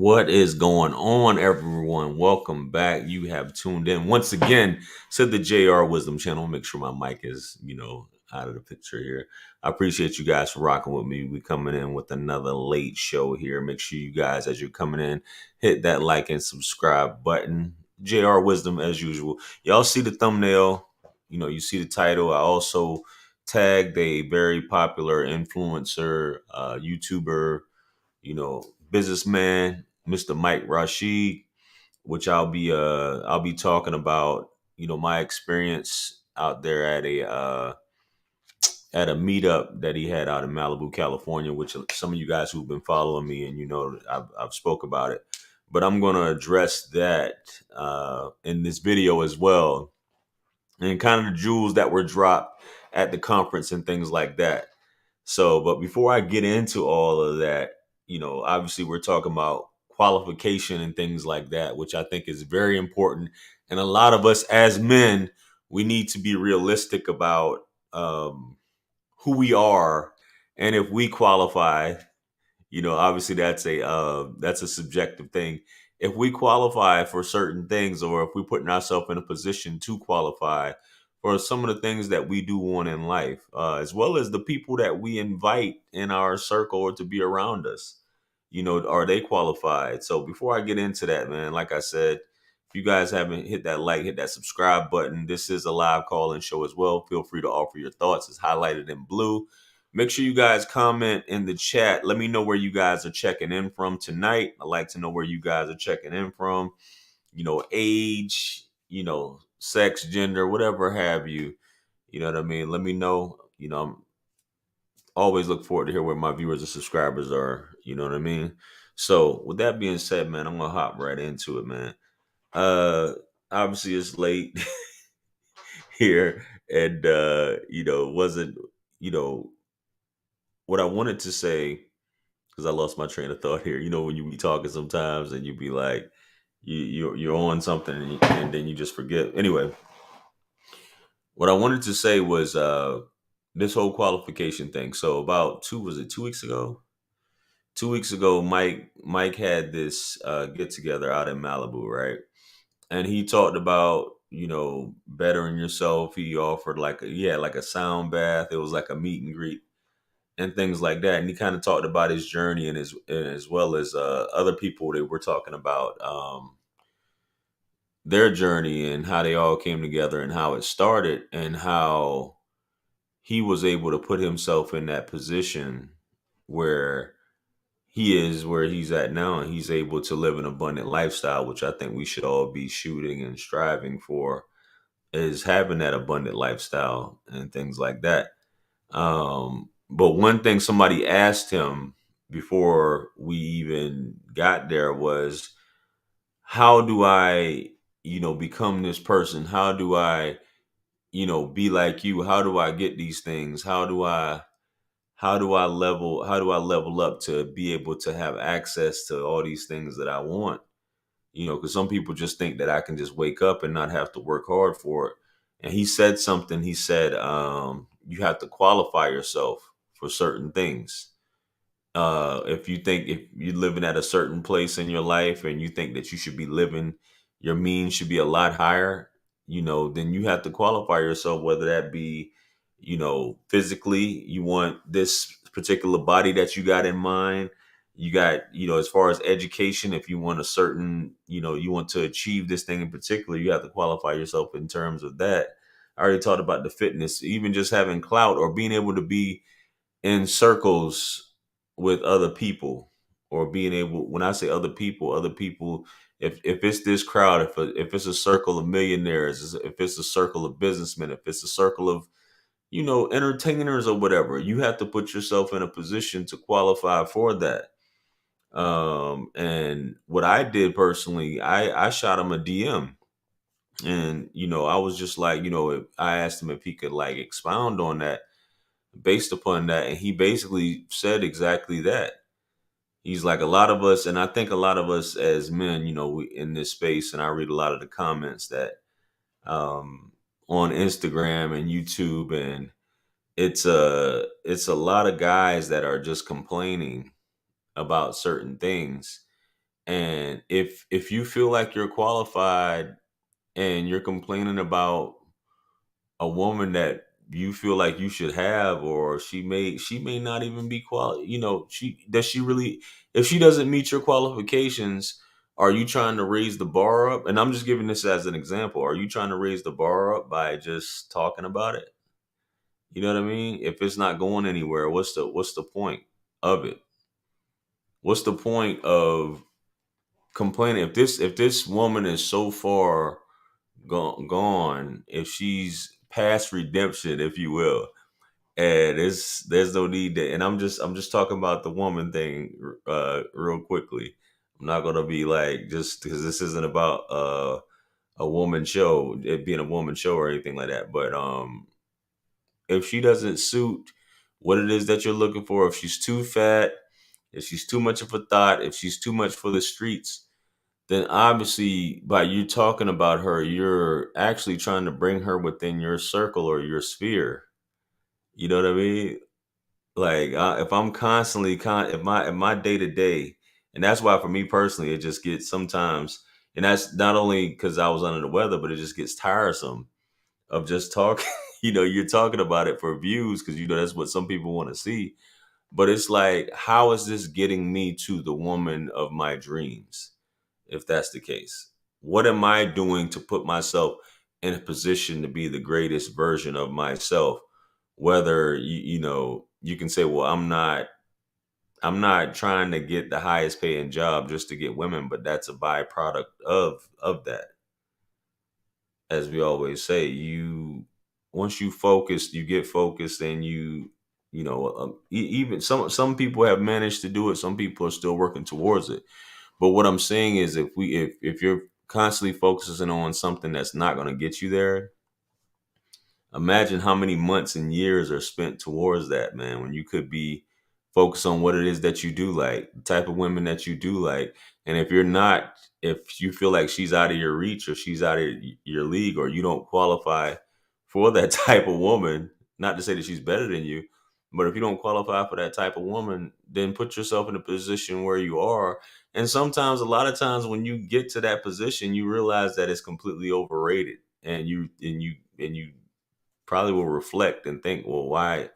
What is going on, everyone? Welcome back. You have tuned in once again to the JR Wisdom channel. Make sure my mic is, out of the picture here. I appreciate you guys for rocking with me. We coming in with another late show here. Make sure you guys, as you're coming in, hit that like and subscribe button. JR Wisdom, as usual. Y'all see the thumbnail. You see the title. I also tagged a very popular influencer, YouTuber, businessman, Mr. Mike Rashid, which I'll be talking about, my experience out there at a meetup that he had out in Malibu, California, which some of you guys who've been following me and I've spoke about it. But I'm going to address that in this video as well, and kind of the jewels that were dropped at the conference and things like that. So, but before I get into all of that, obviously we're talking about qualification and things like that, which I think is very important. And a lot of us as men, we need to be realistic about who we are, and if we qualify. Obviously that's a subjective thing. If we qualify for certain things, or if we're putting ourselves in a position to qualify for some of the things that we do want in life, as well as the people that we invite in our circle or to be around us, are they qualified? So before I get into that, man, like I said, if you guys haven't hit that like, hit that subscribe button. This is a live call-in show as well. Feel free to offer your thoughts. It's highlighted in blue. Make sure you guys comment in the chat. Let me know where you guys are checking in from tonight. I'd like to know where you guys are checking in from. Age, sex, gender, whatever have you. You know what I mean? Let me know. I'm always look forward to hear where my viewers and subscribers are. You know what I mean? So with that being said, man, I'm gonna hop right into it, man. Uh Obviously it's late here, and wasn't, you know, what I wanted to say, because I lost my train of thought here. When you be talking sometimes and you be like, you're on something, and then you just forget. Anyway, what I wanted to say was this whole qualification thing. So about 2 weeks ago? 2 weeks ago, Mike had this get together out in Malibu, right? And he talked about bettering yourself. He offered like a sound bath. It was like a meet and greet and things like that. And he kind of talked about his journey, and as well as other people that were talking about their journey and how they all came together and how it started, and how he was able to put himself in that position where he is, where he's at now, and he's able to live an abundant lifestyle, which I think we should all be shooting and striving for, is having that abundant lifestyle and things like that. But one thing somebody asked him before we even got there was, how do I, become this person? How do I, be like you? How do I get these things? How do I level up to be able to have access to all these things that I want? Because some people just think that I can just wake up and not have to work hard for it. And he said something. He said, you have to qualify yourself for certain things. If you're living at a certain place in your life and you think that you should be living, your means should be a lot higher, then you have to qualify yourself, whether that be, physically, you want this particular body that you got in mind. You got, as far as education, if you want a certain, you want to achieve this thing in particular, you have to qualify yourself in terms of that. I already talked about the fitness, even just having clout or being able to be in circles with other people, or being able, when I say other people, if it's this crowd, if it's a circle of millionaires, if it's a circle of businessmen, if it's a circle of, entertainers or whatever, you have to put yourself in a position to qualify for that. And what I did personally, I shot him a DM, and I was just like, I asked him if he could like expound on that, based upon that, and he basically said exactly that. He's like, a lot of us, and I think a lot of us as men, we in this space, and I read a lot of the comments that on Instagram and YouTube, and it's a lot of guys that are just complaining about certain things, And if you feel like you're qualified and you're complaining about a woman that you feel like you should have, or she may not even be she does she really, if she doesn't meet your qualifications, are you trying to raise the bar up? And I'm just giving this as an example. Are you trying to raise the bar up by just talking about it? You know what I mean? If it's not going anywhere, what's the point of it? What's the point of complaining if this woman is so far gone, if she's past redemption, if you will, and there's no need to, and I'm just talking about the woman thing real quickly. I'm not gonna be like, just because this isn't about a woman show, it being a woman show or anything like that, but if she doesn't suit what it is that you're looking for, if she's too fat, if she's too much of a thought, if she's too much for the streets, then obviously by you talking about her, you're actually trying to bring her within your circle or your sphere. You know what I mean? Like, if I'm constantly if my day to day, and that's why for me personally, it just gets sometimes, and that's not only because I was under the weather, but it just gets tiresome of just talking. You're talking about it for views because that's what some people want to see. But it's like, how is this getting me to the woman of my dreams? If that's the case, what am I doing to put myself in a position to be the greatest version of myself? Whether you can say, well, I'm not trying to get the highest paying job just to get women, but that's a byproduct of that. As we always say, once you focus, you get focused, and even some people have managed to do it. Some people are still working towards it. But what I'm saying is, if you're constantly focusing on something that's not going to get you there, imagine how many months and years are spent towards that, man, when you could be focused on what it is that you do like, the type of women that you do like. And if you feel like she's out of your reach, or she's out of your league, or you don't qualify for that type of woman, not to say that she's better than you, but if you don't qualify for that type of woman, then put yourself in a position where you are. And sometimes, a lot of times, when you get to that position, you realize that it's completely overrated, and you probably will reflect and think, well, why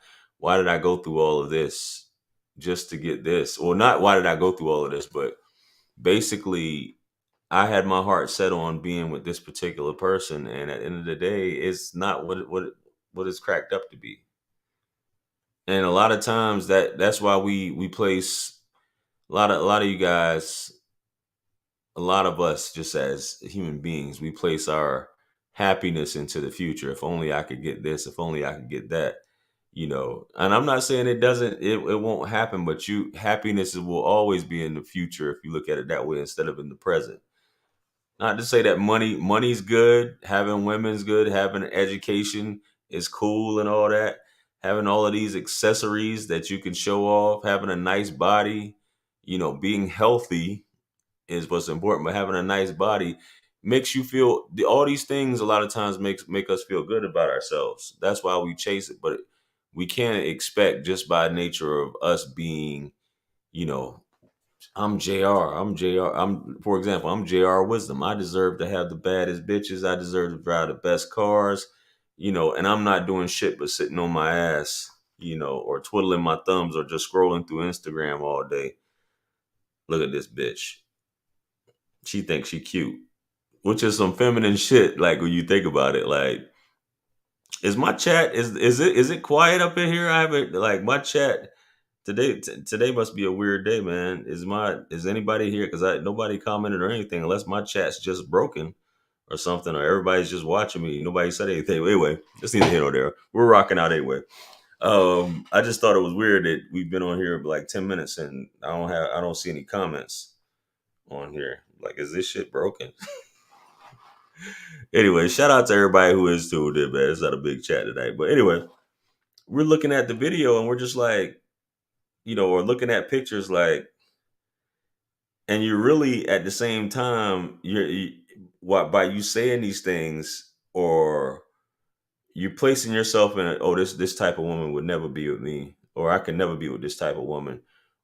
did I go through all of this just to get this? Or not, why did I go through all of this, but basically, I had my heart set on being with this particular person, and at the end of the day, it's not what it's cracked up to be. And a lot of times, that's why we place a lot of you guys, a lot of us, just as human beings, we place our happiness into the future. If only I could get this, if only I could get that. And I'm not saying it won't happen, but happiness will always be in the future if you look at it that way instead of in the present. Not to say that money's good, having women's good, having an education is cool and all that, having all of these accessories that you can show off, having a nice body, being healthy is what's important. But having a nice body makes you feel, all these things a lot of times make us feel good about ourselves. That's why we chase it. But we can't expect, just by nature of us being, you know, I'm JR. I'm JR. For example, I'm JR Wisdom. I deserve to have the baddest bitches. I deserve to drive the best cars, and I'm not doing shit but sitting on my ass, or twiddling my thumbs, or just scrolling through Instagram all day. Look at this bitch. She thinks she cute, which is some feminine shit. Like, when you think about it, like, is my chat is it quiet up in here? I haven't, like, my chat today must be a weird day, man. Is anybody here? Because nobody commented or anything, unless my chat's just broken or something, or everybody's just watching me. Nobody said anything. Anyway, just neither here nor there. We're rocking out anyway. I just thought it was weird that we've been on here for like 10 minutes and I don't see any comments on here. Like, is this shit broken? Anyway, shout out to everybody who is tuned in, man. It's not a big chat tonight. But anyway, we're looking at the video and we're just like, or looking at pictures, like, and you're really, at the same time, what, by you saying these things, or you're placing yourself in this type of woman would never be with me, or I can never be with this type of woman,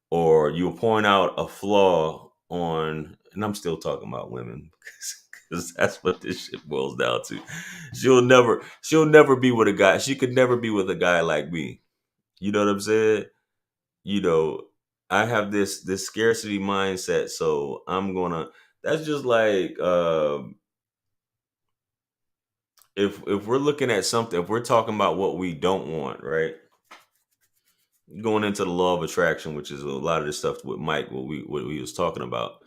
or you point out a flaw on, and I'm still talking about women because that's what this shit boils down to. She'll never be with a guy. She could never be with a guy like me. You know what I'm saying? You know, I have this scarcity mindset, so I'm gonna. That's just like if we're looking at something, if we're talking about what we don't want, right? Going into the law of attraction, which is a lot of this stuff with Mike, what we was talking about.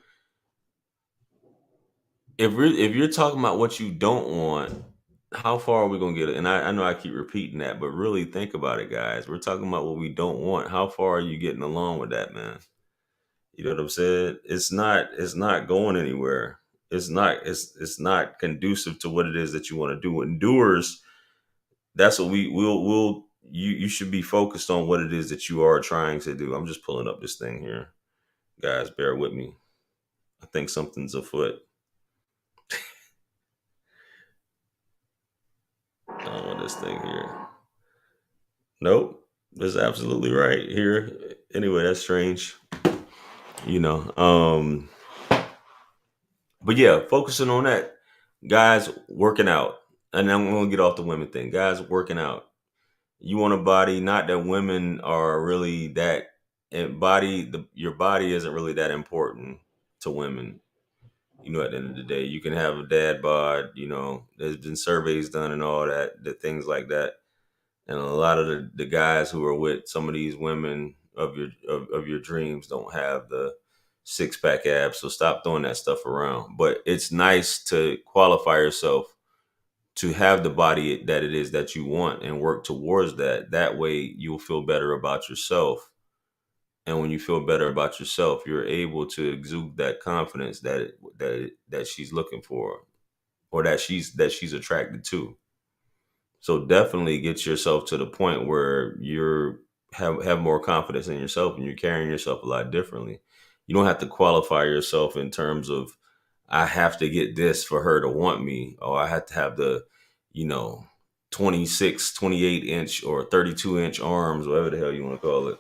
If you're talking about what you don't want, how far are we gonna get it? And I know I keep repeating that, but really think about it, guys. We're talking about what we don't want. How far are you getting along with that, man? You know what I'm saying? It's not going anywhere. It's not conducive to what it is that you want to do. Endures, that's what we'll you should be focused on what it is that you are trying to do. I'm just pulling up this thing here. Guys, bear with me. I think something's afoot. I don't want this thing here. Nope. That's absolutely right here. Anyway, that's strange. You know. But yeah, focusing on that. Guys working out. And I'm gonna get off the women thing. Guys working out. You want a body, not that women are really that and your body isn't really that important to women. You know, at the end of the day, you can have a dad bod, there's been surveys done and all that, the things like that. And a lot of the guys who are with some of these women of your dreams don't have the six pack abs. So stop throwing that stuff around. But it's nice to qualify yourself to have the body that it is that you want and work towards that. That way you'll feel better about yourself. And when you feel better about yourself, you're able to exude that confidence that she's looking for, or that she's attracted to. So definitely get yourself to the point where you're have more confidence in yourself and you're carrying yourself a lot differently. You don't have to qualify yourself in terms of I have to get this for her to want me, or I have to have the, you know, 26, 28-inch or 32-inch arms, whatever the hell you want to call it,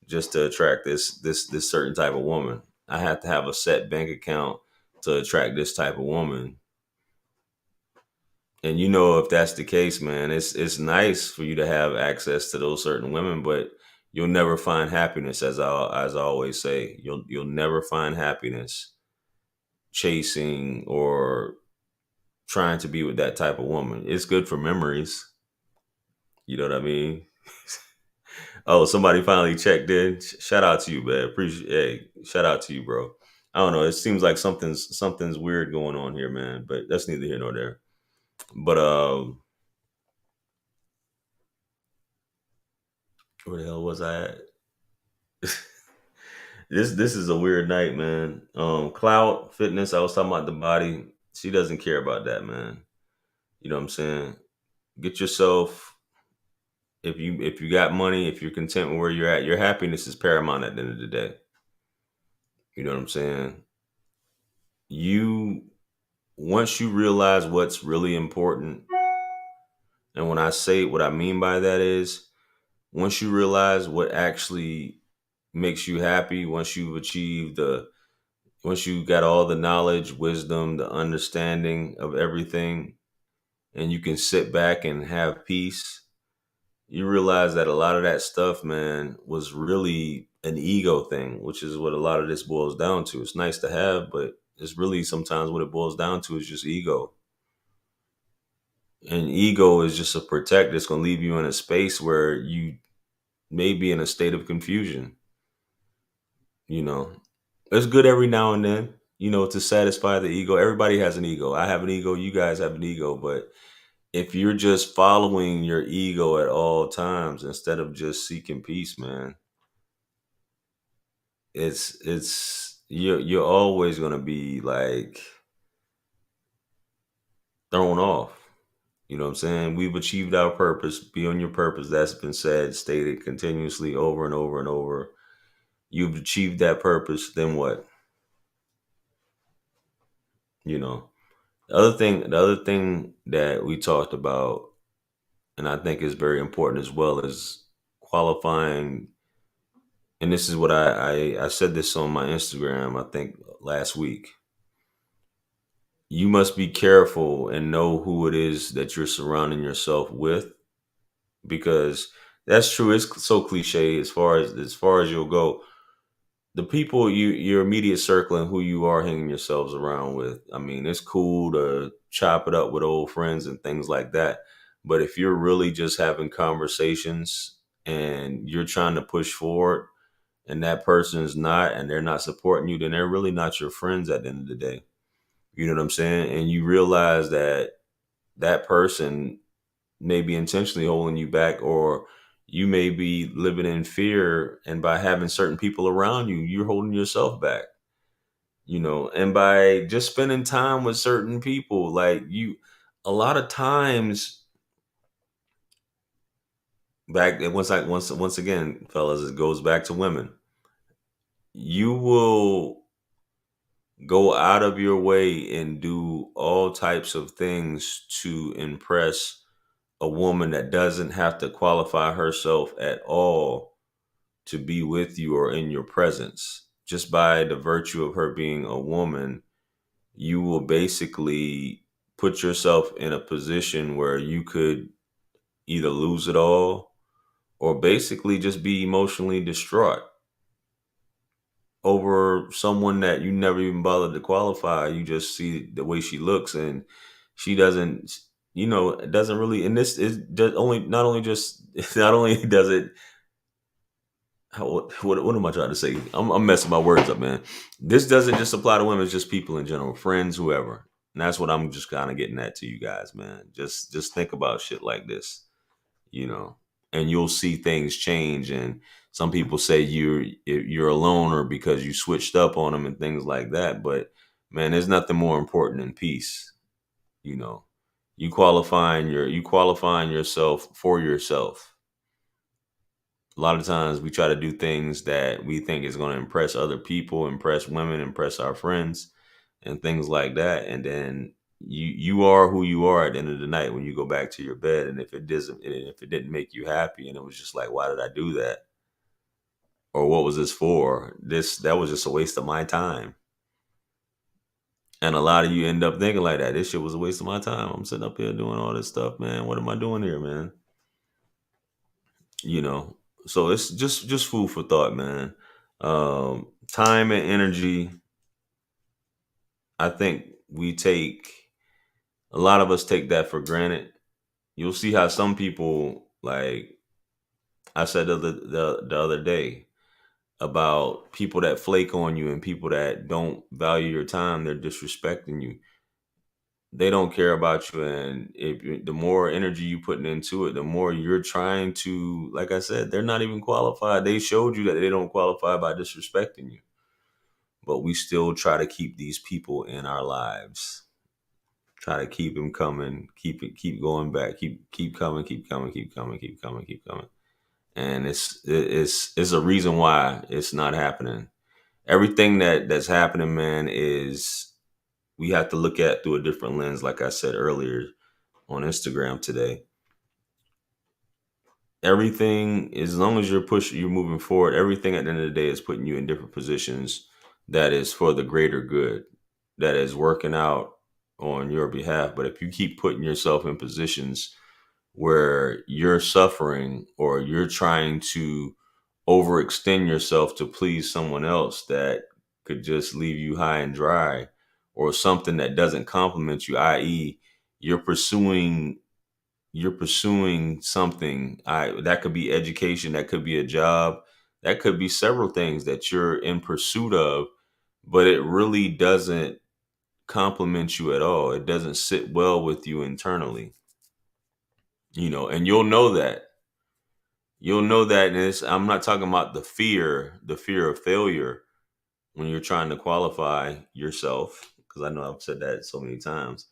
just to attract this certain type of woman. I have to have a set bank account to attract this type of woman. And if that's the case, man, it's nice for you to have access to those certain women, but you'll never find happiness, as I always say. You'll never find happiness chasing or trying to be with that type of woman. It's good for memories. You know what I mean? Oh, somebody finally checked in. Shout out to you, man. Appreciate. Hey, shout out to you, bro. I don't know. It seems like something's weird going on here, man. But that's neither here nor there. But where the hell was I at? This is a weird night, man. Cloud fitness. I was talking about the body. She doesn't care about that, man. You know what I'm saying? Get yourself. If you got money, if you're content with where you're at, your happiness is paramount at the end of the day. You know what I'm saying? You Once you realize what's really important, and when I say what I mean by that is, once you realize what actually makes you happy, once you got all the knowledge, wisdom, the understanding of everything, and you can sit back and have peace, you realize that a lot of that stuff, man, was really an ego thing, which is what a lot of this boils down to. It's nice to have, but it's really sometimes what it boils down to is just ego. And ego is just a protector. It's going to leave you in a space where you may be in a state of confusion. You know, it's good every now and then, to satisfy the ego. Everybody has an ego. I have an ego. You guys have an ego. But if you're just following your ego at all times instead of just seeking peace, man, you're always going to be like thrown off. You know what I'm saying? We've achieved our purpose. Be on your purpose. That's been said, stated continuously over and over and over. You've achieved that purpose. Then what? You know. The other thing that we talked about, and I think is very important as well, is qualifying and this is what I said this on my Instagram, I think last week. You must be careful and know who it is that you're surrounding yourself with, because that's true. It's so cliche as far as you'll go. The people your immediate circle and who you are hanging yourselves around with. I mean, it's cool to chop it up with old friends and things like that. But if you're really just having conversations and you're trying to push forward and that person is not, and they're not supporting you, then they're really not your friends at the end of the day. You know what I'm saying? And you realize that that person may be intentionally holding you back, or you may be living in fear, and by having certain people around you, you're holding yourself back. And by just spending time with certain people, like you, a lot of times back once again, fellas, it goes back to women. You will go out of your way and do all types of things to impress a woman that doesn't have to qualify herself at all to be with you or in your presence. Just by the virtue of her being a woman, you will basically put yourself in a position where you could either lose it all or basically just be emotionally distraught over someone that you never even bothered to qualify. You just see the way she looks, and she doesn't, it doesn't really. And this is just only not only just not only does it. What am I trying to say? I'm messing my words up, man. This doesn't just apply to women; it's just people in general, friends, whoever. And that's what I'm just kind of getting at to you guys, man. Just think about shit like this, you know, and you'll see things change. And some people say you're a loner because you switched up on them and things like that. But man, there's nothing more important than peace. You know, you qualifying yourself for yourself. A lot of times we try to do things that we think is going to impress other people, impress women, impress our friends, and things like that. And then you are who you are at the end of the night when you go back to your bed. And if it didn't make you happy, and it was just like, why did I do that? Or what was this for? That was just a waste of my time. And a lot of you end up thinking like that. This shit was a waste of my time. I'm sitting up here doing all this stuff, man. What am I doing here, man? you know so it's just food for thought, man. Time and energy, I think we take a lot of us take that for granted. You'll see how some people, like I said the other day, about people that flake on you and people that don't value your time. They're disrespecting you. They don't care about you, and the more energy you putting into it, the more you're trying to, like I said, they're not even qualified. They showed you that they don't qualify by disrespecting you, but we still try to keep these people in our lives, try to keep them coming, keep going back, keep coming, keep coming, keep coming, keep coming, keep coming. And it's a reason why it's not happening. Everything that's happening, man, is we have to look at through a different lens, like I said earlier on Instagram today. Everything, as long as you're moving forward, everything at the end of the day is putting you in different positions that is for the greater good, that is working out on your behalf. But if you keep putting yourself in positions where you're suffering, or you're trying to overextend yourself to please someone else that could just leave you high and dry, or something that doesn't compliment you, i.e., you're pursuing something, that could be education, that could be a job, that could be several things that you're in pursuit of, but it really doesn't compliment you at all. It doesn't sit well with you internally, and you'll know that. And I'm not talking about the fear of failure when you're trying to qualify yourself, because I know I've said that so many times.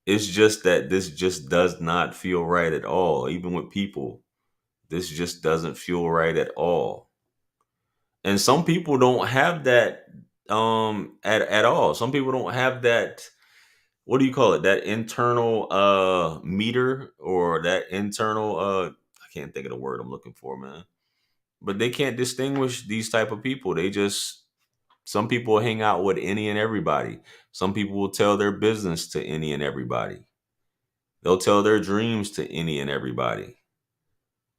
It's just that this just does not feel right at all. Even with people, this just doesn't feel right at all. And some people don't have that at all. Some people don't have that, what do you call it? That internal meter, or that internal I can't think of the word I'm looking for, man. But they can't distinguish these type of people. They just, some people hang out with any and everybody. Some people will tell their business to any and everybody. They'll tell their dreams to any and everybody.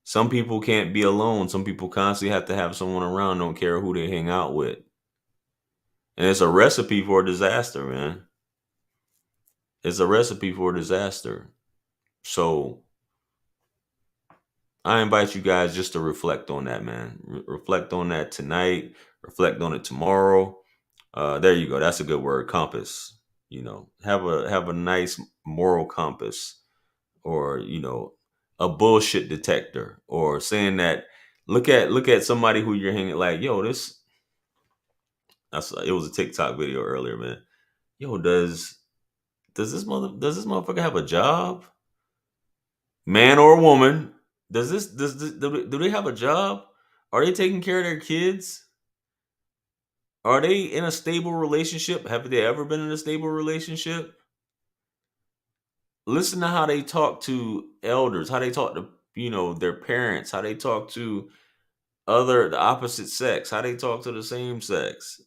Some people can't be alone. Some people constantly have to have someone around, don't care who they hang out with. And it's a recipe for disaster, man. It's a recipe for disaster. So I invite you guys just to reflect on that, man. Reflect on that tonight. Reflect on it tomorrow. There you go. That's a good word. Compass. Have a nice moral compass, or a bullshit detector, or saying that, look at somebody who you're hanging, like, yo, this. It was a TikTok video earlier, man. Yo, does this motherfucker have a job? Man or woman? Do they have a job? Are they taking care of their kids? Are they in a stable relationship? Have they ever been in a stable relationship? Listen to how they talk to elders, how they talk to their parents, how they talk to the opposite sex, how they talk to the same sex,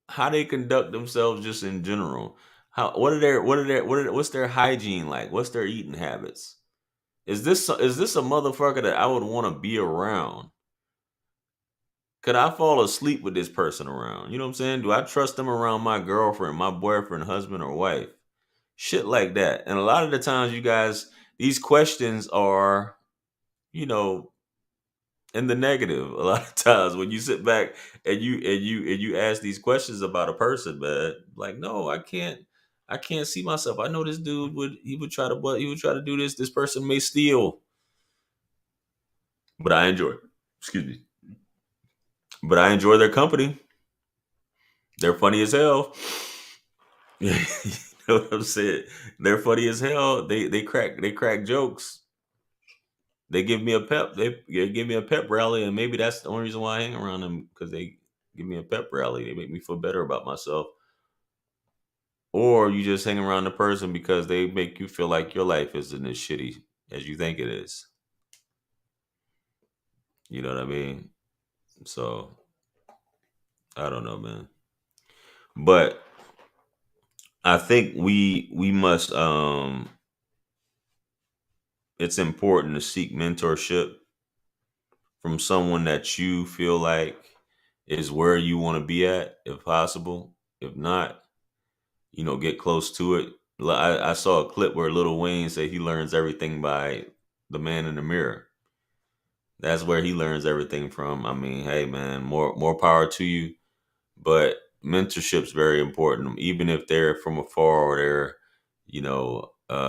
how they conduct themselves just in general. What's their hygiene like? What's their eating habits? Is this a motherfucker that I would want to be around? Could I fall asleep with this person around? You know what I'm saying? Do I trust them around my girlfriend, my boyfriend, husband, or wife? Shit like that. And a lot of the times, you guys, these questions are, you know, in the negative. A lot of times when you sit back and you ask these questions about a person, man, like, no, I can't see myself. I know this dude would try to do this. This person may steal, but I enjoy. Excuse me. But I enjoy their company. They're funny as hell. You know what I'm saying? They're funny as hell. They crack jokes. They give me a pep. They give me a pep rally, and maybe that's the only reason why I hang around them, because they give me a pep rally. They make me feel better about myself. Or you just hang around the person because they make you feel like your life isn't as shitty as you think it is. You know what I mean? So I don't know, man. But I think we must. It's important to seek mentorship from someone that you feel like is where you want to be at, if possible. If not, get close to it. I saw a clip where Lil Wayne said he learns everything by the man in the mirror. That's where he learns everything from. I mean, hey man, more power to you. But mentorship's very important, even if they're from afar, or they're,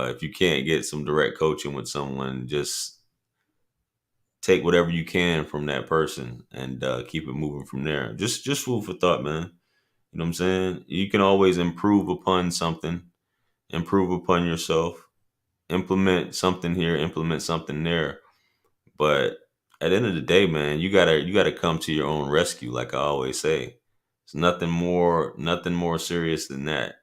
if you can't get some direct coaching with someone, just take whatever you can from that person and keep it moving from there. Just food for thought, man. You know what I'm saying? You can always improve upon something, improve upon yourself, implement something here, implement something there. But at the end of the day, man, you gotta come to your own rescue, like I always say. It's nothing more serious than that.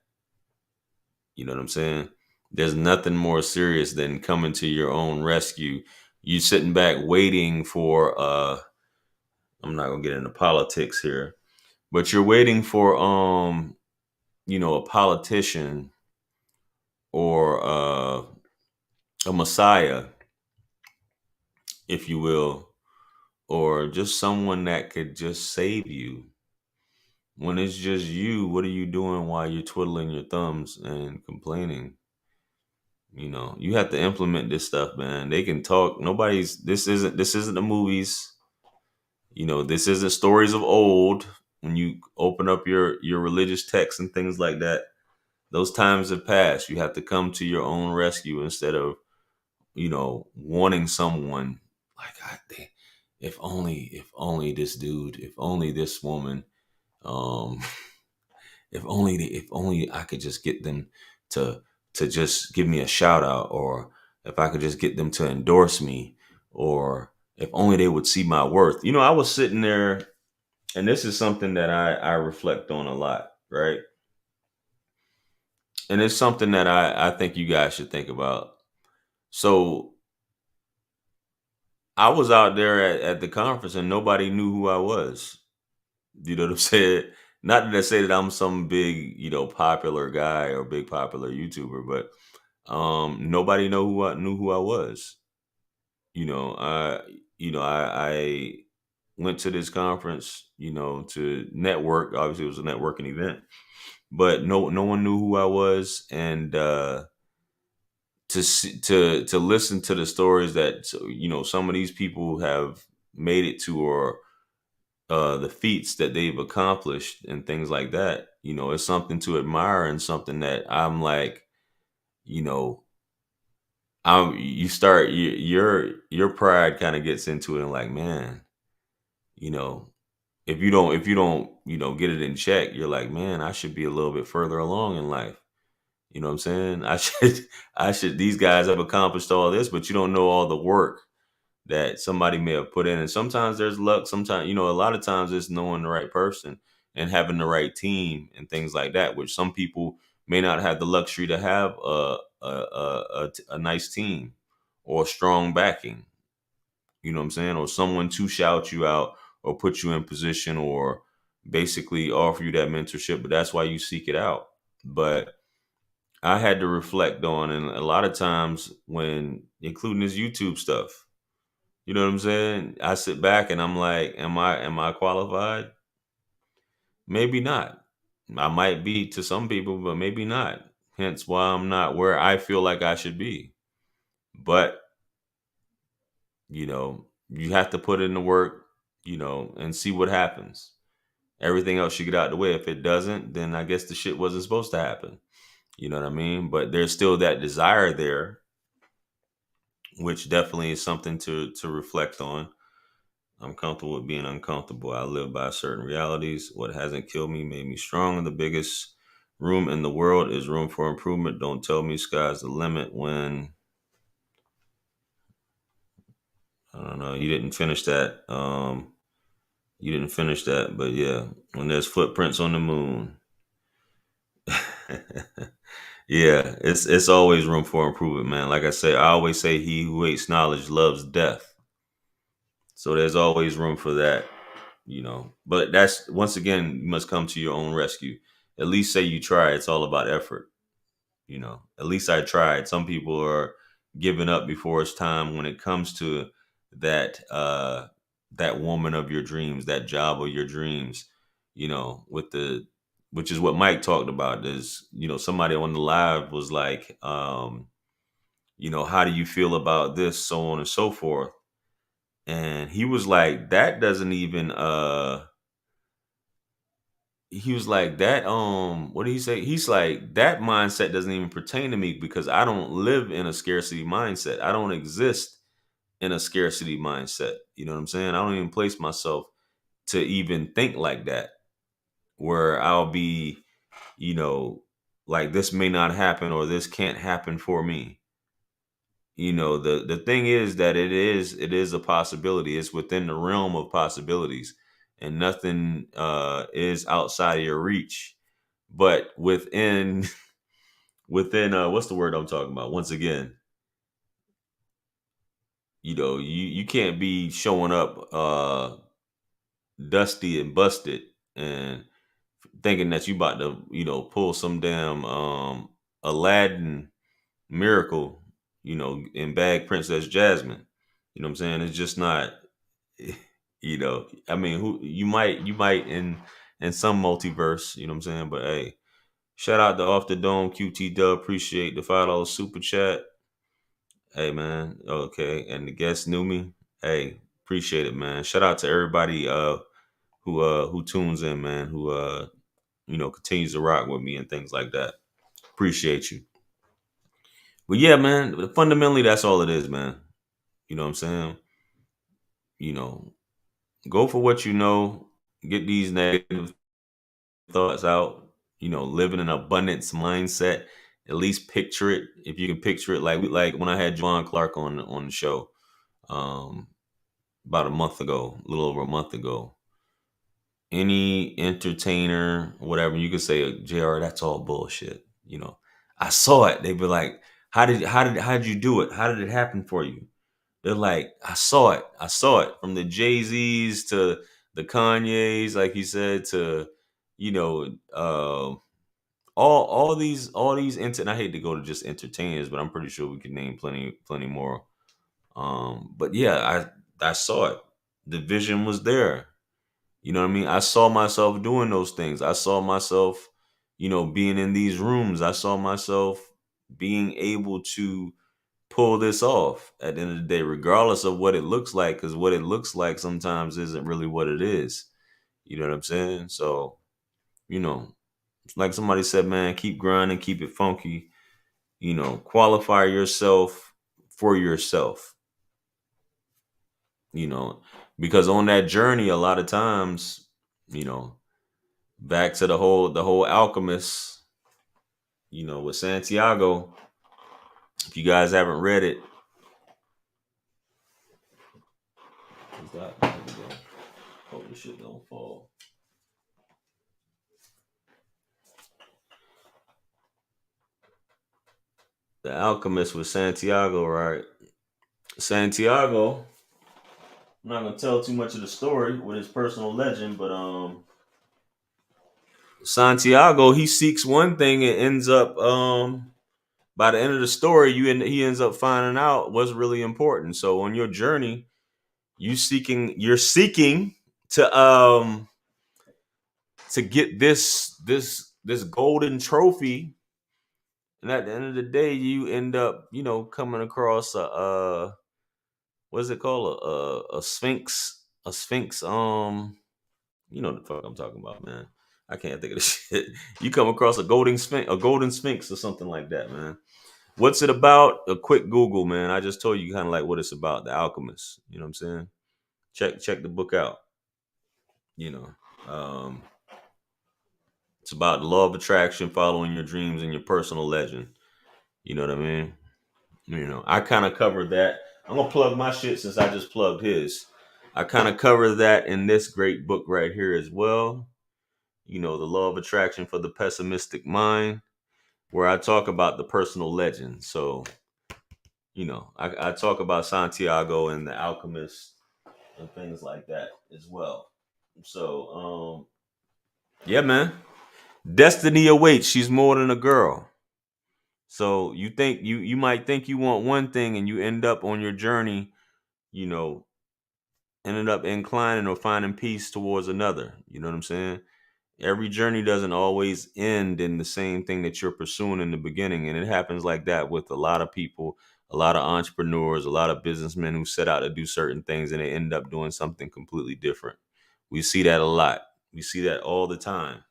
You know what I'm saying? There's nothing more serious than coming to your own rescue. You sitting back waiting for I'm not gonna get into politics here, but you're waiting for a politician, or a messiah, if you will, or just someone that could just save you. When it's just you, what are you doing while you're twiddling your thumbs and complaining? You have to implement this stuff, man. They can talk. This isn't the movies. This isn't stories of old. When you open up your religious texts and things like that, those times have passed. You have to come to your own rescue, instead of wanting someone like, if only this dude, if only this woman, um, if only I could just get them to just give me a shout out, or if I could just get them to endorse me, or if only they would see my worth. I was sitting there, and this is something that I reflect on a lot, right? And it's something that I think you guys should think about. So I was out there at the conference and nobody knew who I was. You know what I'm saying? Not that I say that I'm some big, popular guy or big popular YouTuber, but nobody knew who I was. You know, I I went to this conference, to network. Obviously, it was a networking event, but no one knew who I was, and to listen to the stories that some of these people have made it to, or the feats that they've accomplished and things like that. It's something to admire and something that I'm like, you know, you start your pride kind of gets into it and like, man, you know, if you don't get it in check, you're like, man, I should be a little bit further along in life. You know what I'm saying? I should these guys have accomplished all this, but you don't know all the work that somebody may have put in. And sometimes there's luck. Sometimes, a lot of times it's knowing the right person and having the right team and things like that, which some people may not have the luxury to have a nice team or strong backing. You know what I'm saying? Or someone to shout you out or put you in position or basically offer you that mentorship. But that's why you seek it out. But I had to reflect on, and a lot of times when including this YouTube stuff, you know what I'm saying? I sit back and I'm like, am I qualified? Maybe not. I might be to some people, but maybe not. Hence why I'm not where I feel like I should be. But, you have to put in the work, and see what happens. Everything else should get out the way. If it doesn't, then I guess the shit wasn't supposed to happen. You know what I mean? But there's still that desire there, which definitely is something to reflect on. I'm comfortable with being uncomfortable. I live by certain realities. What hasn't killed me made me stronger. The biggest room in the world is room for improvement. Don't tell me sky's the limit when I don't know. You didn't finish that. You didn't finish that, but yeah, when there's footprints on the moon, yeah, it's always room for improvement, man. Like I say, I always say, he who hates knowledge loves death. So there's always room for that. But that's, once again, you must come to your own rescue. At least say you try. It's all about effort. At least I tried. Some people are giving up before it's time when it comes to that woman of your dreams, that job of your dreams. With the which is what Mike talked about. Is somebody on the live was like, how do you feel about this, so on and so forth. And he was like, that doesn't even he was like, that what did he say? He's like, that mindset doesn't even pertain to me because I don't live in a scarcity mindset. I don't exist in a scarcity mindset. You know what I'm saying? I don't even place myself to even think like that, where I'll be, you know like, this may not happen or this can't happen for me. The thing is that it is a possibility. It's within the realm of possibilities, and nothing is outside of your reach. But within within what's the word I'm talking about? Once again, you can't be showing up dusty and busted and thinking that you about to pull some damn Aladdin miracle, and bag Princess Jasmine. You know what I'm saying? It's just not. I mean, who you might in some multiverse. You know what I'm saying? But hey, shout out to Off the Dome QT Dub. Appreciate the $5 super chat. Hey man, okay, and the guest knew me. Hey, appreciate it, man. Shout out to everybody who tunes in, man. Who continues to rock with me and things like that. Appreciate you. But yeah, man, fundamentally that's all it is, man. You know what I'm saying? You know, go for what you know. Get these negative thoughts out. Live in an abundance mindset. At least picture it. If you can picture it, like when I had Javon Clark on the show, um, about a month ago, a little over a month ago. Any entertainer, whatever, you could say, JR, that's all bullshit. I saw it. They'd be like, how did you do it? How did it happen for you? They're like, I saw it. I saw it from the Jay-Z's to the Kanye's, like he said, to you know, all these and I hate to go to just entertainers, but I'm pretty sure we can name plenty more. But yeah, I saw it. The vision was there. You know what I mean? I saw myself doing those things. I saw myself, being in these rooms. I saw myself being able to pull this off at the end of the day, regardless of what it looks like, because what it looks like sometimes isn't really what it is. You know what I'm saying? So, like somebody said, man, keep grinding, keep it funky, qualify yourself for yourself, you know, because on that journey, a lot of times, you know, back to the whole alchemist, with Santiago, if you guys haven't read it, hope this shit don't fall. The Alchemist with Santiago, right? Santiago, I'm not gonna tell too much of the story with his personal legend, but Santiago, he seeks one thing and ends up by the end of the story, he ends up finding out what's really important. So on your journey, you're seeking to get this golden trophy, and at the end of the day, you end up coming across a what is it called, a sphinx, you know what the fuck I'm talking about, man. I can't think of the shit. You come across a golden sphinx or something like that, man. What's it about? A quick Google, man. I just told you kind of like what it's about. The Alchemist. You know what I'm saying? Check the book out. You know, um, it's about the law of attraction, following your dreams, and your personal legend. You know what I mean? I kind of covered that. I'm gonna plug my shit since I just plugged his. I kind of cover that in this great book right here as well. The law of attraction for the pessimistic mind, where I talk about the personal legend. So, I talk about Santiago and the alchemist and things like that as well. So, yeah, man. Destiny awaits. She's more than a girl. So you might think you want one thing and you end up on your journey, you know, ended up inclining or finding peace towards another. You know what I'm saying? Every journey doesn't always end in the same thing that you're pursuing in the beginning. And it happens like that with a lot of people, a lot of entrepreneurs, a lot of businessmen who set out to do certain things and they end up doing something completely different. We see that a lot. We see that all the time.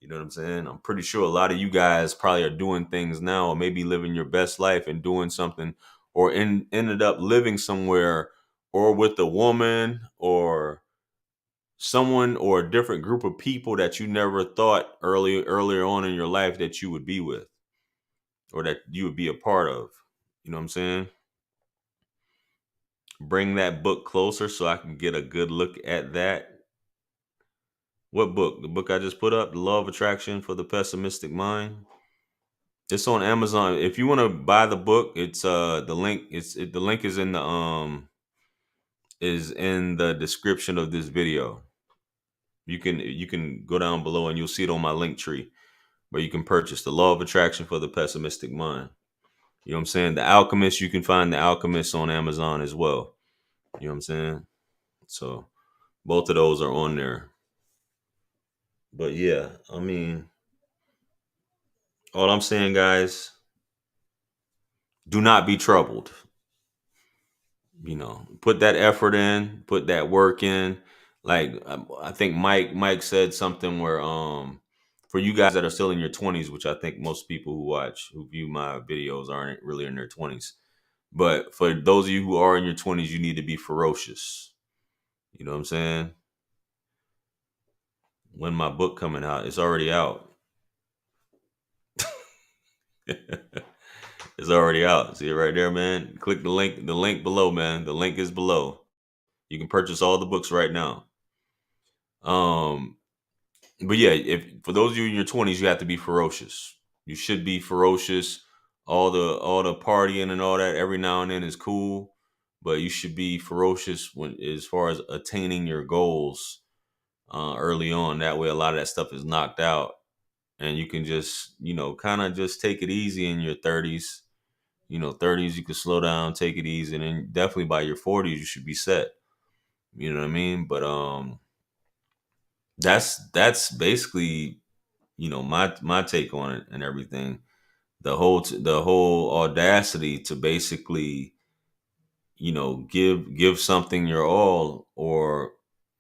You know what I'm saying? I'm pretty sure a lot of you guys probably are doing things now, or maybe living your best life and doing something, or ended up living somewhere, or with a woman, or someone, or a different group of people that you never thought earlier on in your life that you would be with, or that you would be a part of. You know what I'm saying? Bring that book closer so I can get a good look at that. What book? The book I just put up, The Law of Attraction for the Pessimistic Mind. It's on Amazon. If you want to buy the book, it's the link. The link is in the description of this video. You can go down below and you'll see it on my link tree where you can purchase The Law of Attraction for the Pessimistic Mind. You know what I'm saying? The Alchemist, you can find The Alchemist on Amazon as well. You know what I'm saying? So both of those are on there. But yeah, I mean, all I'm saying, guys, do not be troubled. Put that effort in, put that work in. Like I think Mike said something where for you guys that are still in your 20s, which I think most people who view my videos aren't really in their 20s, but for those of you who are in your 20s, you need to be ferocious. You know what I'm saying? When my book coming out? It's already out. It's already out. See it right there, man. Click the link below, man. The link is below. You can purchase all the books right now. But yeah, if for those of you in your 20s, you have to be ferocious. You should be ferocious. All the partying and all that every now and then is cool, but you should be ferocious when as far as attaining your goals early on. That way, a lot of that stuff is knocked out, and you can just kind of just take it easy in your 30s. 30s you can slow down, take it easy, and then definitely by your 40s you should be set. You know what I mean? But that's basically my take on it and everything. The whole audacity to basically give something your all, or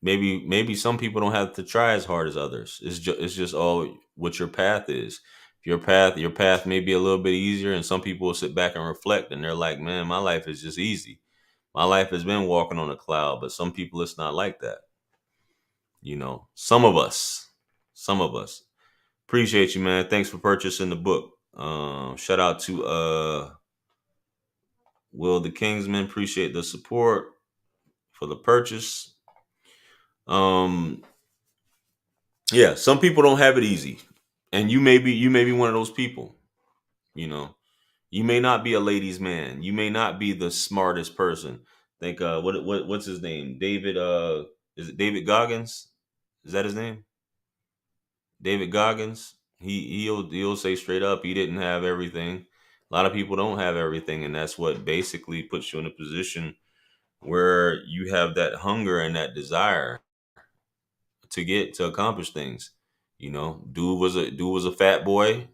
maybe some people don't have to try as hard as others. It's just all what your path is. Your path may be a little bit easier, and some people will sit back and reflect, and they're like, man, my life is just easy. My life has been walking on a cloud. But some people, it's not like that. Some of us appreciate you, man. Thanks for purchasing the book. Shout out to Will the Kingsman. Appreciate the support for the purchase. Um, yeah, some people don't have it easy, and you may be one of those people. You know, you may not be a ladies' man. You may not be the smartest person. Think what's his name? David is it David Goggins? Is that his name? David Goggins. He'll say straight up he didn't have everything. A lot of people don't have everything, and that's what basically puts you in a position where you have that hunger and that desire to accomplish things. Dude was a fat boy.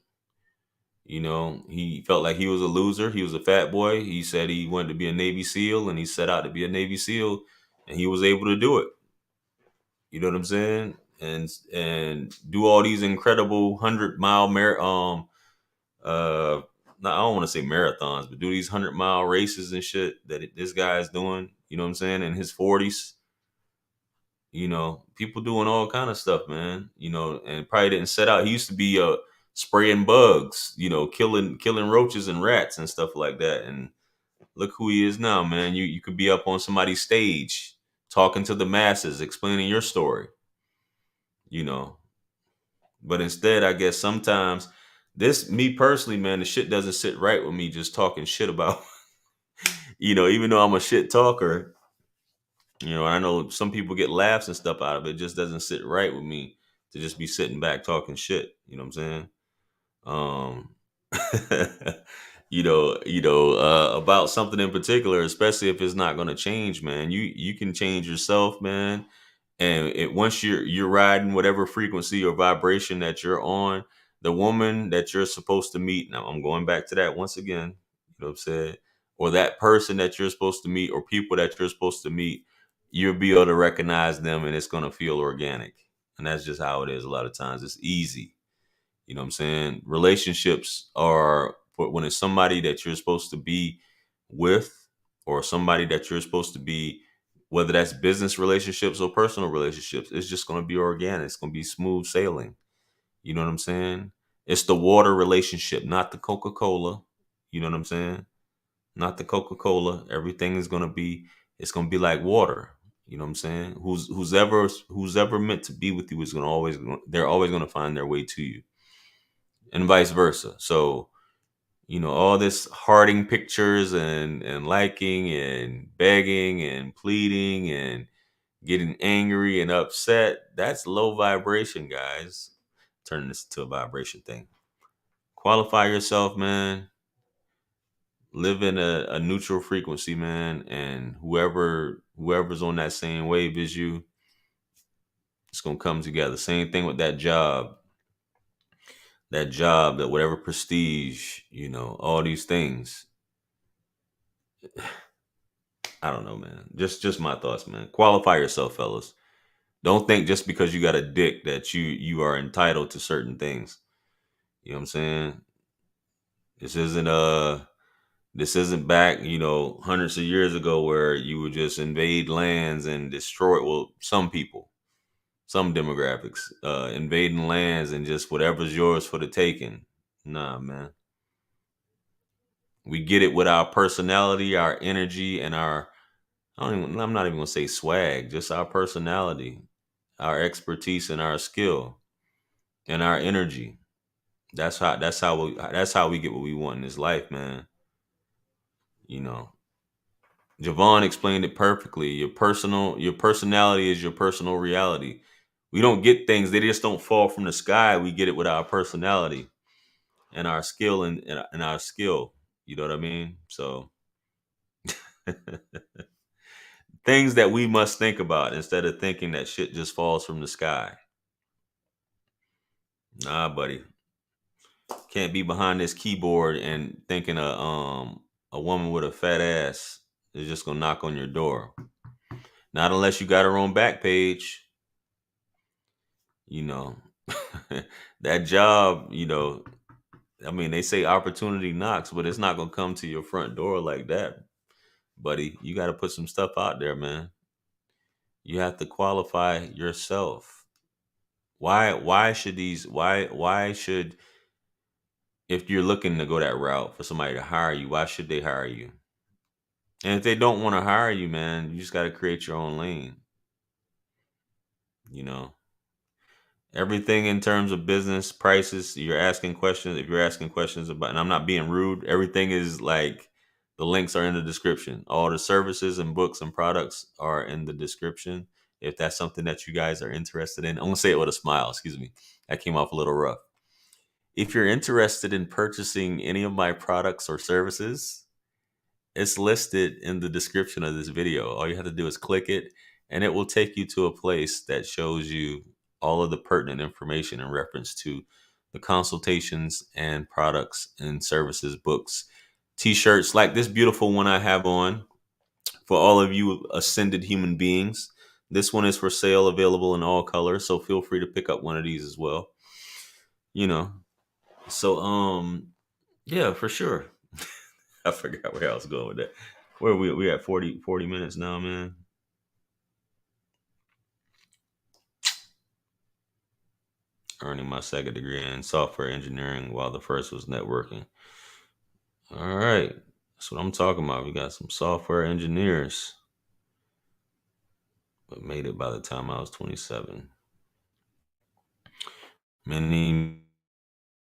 He felt like he was a loser. He was a fat boy. He said he wanted to be a Navy SEAL, and he set out to be a Navy SEAL, and he was able to do it. You know what I'm saying? And do all these incredible 100-mile uh I don't want to say marathons, but do these 100-mile races and shit that this guy is doing. You know what I'm saying? In his 40s. People doing all kind of stuff, man. And probably didn't set out. He used to be spraying bugs, killing roaches and rats and stuff like that. And look who he is now, man. You could be up on somebody's stage talking to the masses, explaining your story, you know. But instead, I guess sometimes me personally, man, the shit doesn't sit right with me just talking shit about, even though I'm a shit talker. I know some people get laughs and stuff out of it. It just doesn't sit right with me to just be sitting back talking shit. You know what I'm saying? About something in particular, especially if it's not going to change, man. You can change yourself, man. And once you're riding whatever frequency or vibration that you're on, the woman that you're supposed to meet. Now I'm going back to that once again. You know what I'm saying? Or that person that you're supposed to meet, or people that you're supposed to meet, you'll be able to recognize them, and it's gonna feel organic. And that's just how it is. A lot of times, it's easy. You know what I'm saying? Relationships are when it's somebody that you're supposed to be with, or somebody that you're supposed to be, whether that's business relationships or personal relationships, it's just going to be organic. It's going to be smooth sailing. You know what I'm saying? It's the water relationship, not the Coca-Cola. You know what I'm saying? Not the Coca-Cola. Everything is going to be, it's going to be like water. You know what I'm saying? Who's ever meant to be with you is they're always going to find their way to you, and vice versa. So, all this hearting pictures and liking and begging and pleading and getting angry and upset, that's low vibration, guys. Turn this to a vibration thing. Qualify yourself, man. Live in a neutral frequency, man. And whoever's on that same wave as you, it's gonna come together. Same thing with that job. That whatever prestige, all these things. I don't know, man. Just my thoughts, man. Qualify yourself, fellas. Don't think just because you got a dick that you are entitled to certain things. You know what I'm saying? This isn't this isn't back, hundreds of years ago where you would just invade lands and destroy, well, some people, some demographics, invading lands and just whatever's yours for the taking. Nah, man. We get it with our personality, our energy, and I'm not even gonna say swag, just our personality, our expertise, and our skill, and our energy. That's how we get what we want in this life, man. You know. Javon explained it perfectly. Your personality is your personal reality. We don't get things; they just don't fall from the sky. We get it with our personality and our skill and our skill. You know what I mean? So things that we must think about instead of thinking that shit just falls from the sky. Nah, buddy, can't be behind this keyboard and thinking a woman with a fat ass is just gonna knock on your door. Not unless you got her own back page. You know, that job. I mean, they say opportunity knocks, but it's not gonna come to your front door like that, buddy. You got to put some stuff out there, man. You have to qualify yourself. Why should why should, if you're looking to go that route for somebody to hire you, why should they hire you? And if they don't want to hire you, man, you just got to create your own lane. You know, everything in terms of business prices, you're asking questions. If you're asking questions about, and I'm not being rude, everything is like, the links are in the description. All the services and books and products are in the description. If that's something that you guys are interested in, I'm gonna say it with a smile. Excuse me, that came off a little rough. If you're interested in purchasing any of my products or services, it's listed in the description of this video. All you have to do is click it, and it will take you to a place that shows you all of the pertinent information in reference to the consultations and products and services, books, t-shirts like this beautiful one I have on for all of you ascended human beings. This one is for sale, available in all colors, so feel free to pick up one of these as well. You know, so yeah, for sure. I forgot where I was going with that. Where we at 40 minutes now, man. Earning my second degree in software engineering while the first was networking. All right. That's what I'm talking about. We got some software engineers, but made it by the time I was 27. Many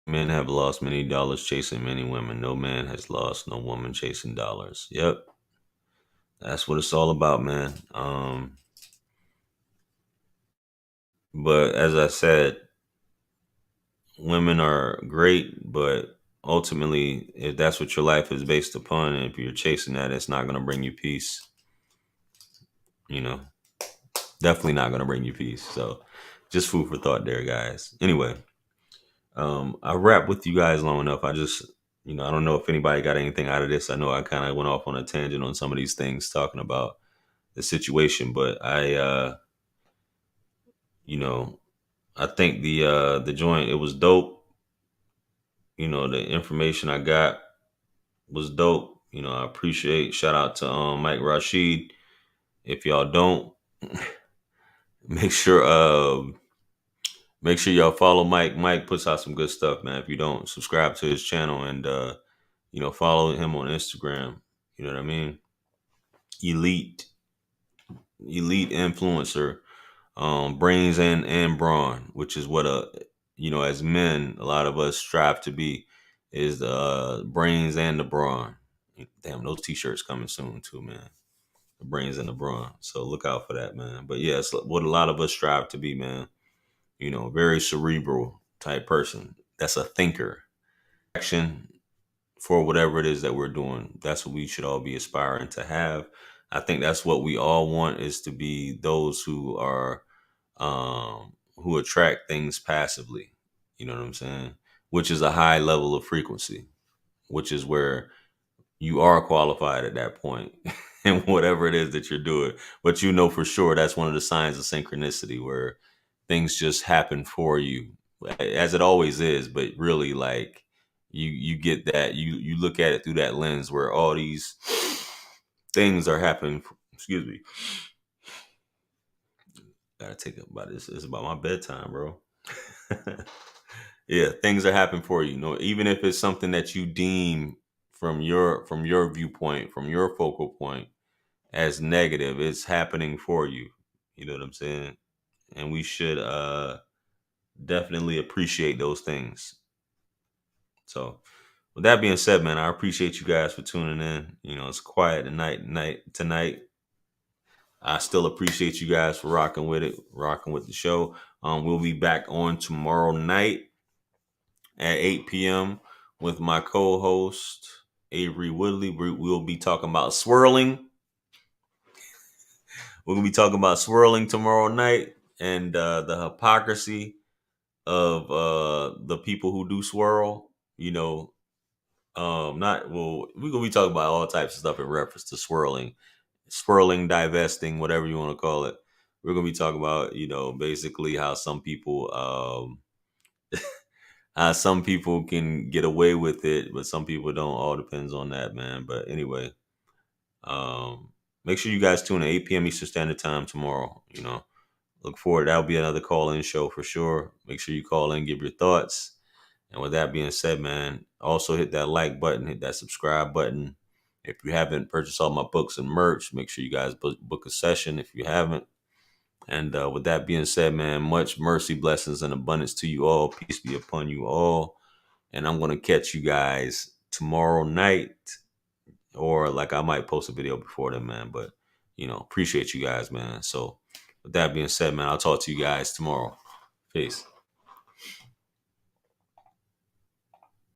men have lost many dollars chasing many women. No man has lost no woman chasing dollars. Yep. That's what it's all about, man. But as I said, women are great, but ultimately, if that's what your life is based upon, and if you're chasing that, it's not going to bring you peace. You know, definitely not going to bring you peace. So, just food for thought, there, guys. Anyway, I wrap with you guys long enough. I just, I don't know if anybody got anything out of this. I know I kind of went off on a tangent on some of these things, talking about the situation, but you know, I think the joint, it was dope. The information I got was dope. I appreciate. Shout out to Mike Rashid. If y'all don't, make sure y'all follow Mike. Mike puts out some good stuff, man. If you don't, subscribe to his channel and follow him on Instagram. You know what I mean? Elite, elite influencer, brains and brawn, which is what as men, a lot of us strive to be, is the brains and the brawn. Damn, those t-shirts coming soon too, man. The brains and the brawn. So look out for that, man. But yeah, it's what a lot of us strive to be, man. Very cerebral type person. That's a thinker. Action for whatever it is that we're doing. That's what we should all be aspiring to have. I think that's what we all want, is to be those who are who attract things passively. You know what I'm saying? Which is a high level of frequency, which is where you are qualified at that point in whatever it is that you're doing. But for sure that's one of the signs of synchronicity, where things just happen for you, as it always is. But really, like, you get that, you look at it through that lens where all these things are happening. Excuse me. Gotta take it about this. It's about my bedtime, bro. Yeah, things are happening for you. Even if it's something that you deem from your viewpoint, from your focal point, as negative, it's happening for you. You know what I'm saying? And we should definitely appreciate those things. So with that being said, man, I appreciate you guys for tuning in. You know, it's quiet tonight. I still appreciate you guys for rocking with it, rocking with the show. We'll be back on tomorrow night at 8 p.m. with my co-host Avery Woodley. We'll be talking about swirling. We're gonna be talking about swirling tomorrow night and the hypocrisy of the people who do swirl. You know, not well. We're gonna be talking about all types of stuff in reference to swirling, divesting, whatever you want to call it. We're gonna be talking about, basically how some people can get away with it, but some people don't. All depends on that, man. But anyway, make sure you guys tune in 8 p.m. Eastern Standard Time tomorrow. Look forward. That'll be another call-in show for sure. Make sure you call in, give your thoughts. And with that being said, man, also hit that like button, hit that subscribe button. If you haven't purchased all my books and merch, make sure you guys book a session if you haven't. And with that being said, man, much mercy, blessings, and abundance to you all. Peace be upon you all. And I'm going to catch you guys tomorrow night. Or like I might post a video before then, man. But, appreciate you guys, man. So with that being said, man, I'll talk to you guys tomorrow. Peace.